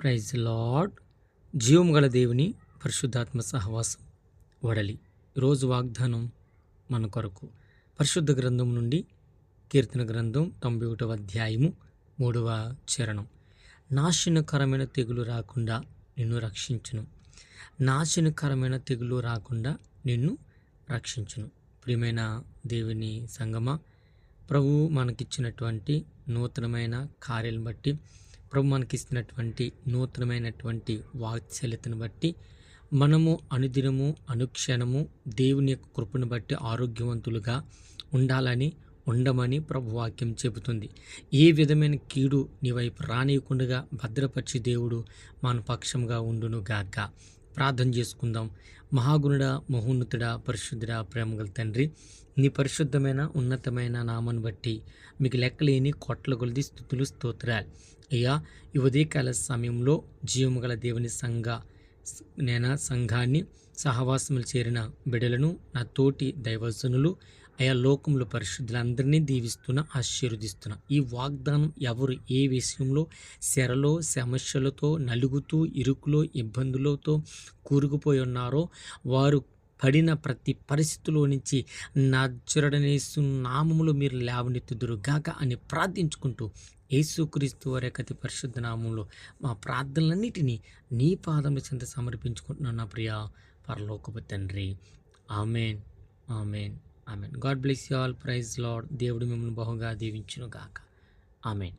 Praise lord. జీవము గల దేవుని పరిశుద్ధాత్మ సహవాసం వడలి రోజు వాగ్దానం మన కొరకు పరిశుద్ధ గ్రంథం నుండి కీర్తన గ్రంథం 91వ అధ్యాయము 3వ చరణం. నాశనకరమైన తెగులు రాకుండా నిన్ను రక్షించును. నాశనకరమైన తెగులు రాకుండా నిన్ను రక్షించును. ప్రియమైన దేవుని సంగమా, ప్రభువు మనకిచ్చినటువంటి నూతనమైన కార్యాలను బట్టి, ప్రభు మనకిస్తున్నటువంటి నూతనమైనటువంటి వాత్సల్యతను బట్టి మనము అనుదినము అనుక్షణము దేవుని యొక్క కృపను బట్టి ఆరోగ్యవంతులుగా ఉండాలని ఉండమని ప్రభు వాక్యం చెబుతుంది. ఏ విధమైన కీడు నీ వైపు రానియకుండా భద్రపరిచి దేవుడు మన పక్షంగా ఉండును గాక. ప్రార్థన చేసుకుందాం. మహాగుణుడా, మహోన్నతుడా, పరిశుద్ధుడా, ప్రేమగల తండ్రి, నీ పరిశుద్ధమైన ఉన్నతమైన నామాన్ని బట్టి మీకు లెక్కలేని కోట్ల కొలది స్తుతులు స్తోత్రాలు. అయ్యా, ఈ ఉదయకాల సమయంలో జీవము గల దేవుని సంఘాన్ని సహవాసములు చేరిన బిడ్డలను, నా తోటి దైవజనులు, అయా లోకములు పరిశుద్ధులందరినీ దీవిస్తున్నా, ఆశీర్వదిస్తున్నా. ఈ వాగ్దానం ఎవరు ఏ విషయంలో శరలో సమస్యలతో నలుగుతూ ఇరుకులో ఇబ్బందులతో కూరుకుపోయి ఉన్నారో వారు పడిన ప్రతి పరిస్థితిలో నుంచి నజరుడనేసు నామములో మీరు లేవనెత్తుదురు గాక అని ప్రార్థించుకుంటూ యేసుక్రీస్తు వారి యొక్క అతి పరిశుద్ధ నామంలో మా ప్రార్థనలన్నిటినీ నీ పాదముల చెంత సమర్పించుకుంటున్నాను నా ప్రియ పరలోకపు తండ్రి. Amen, amen, amen. God bless you all. Praise Lord. దేవుడు మిమ్మల్ని బహుగా దీవించును గాక. ఆమెన్.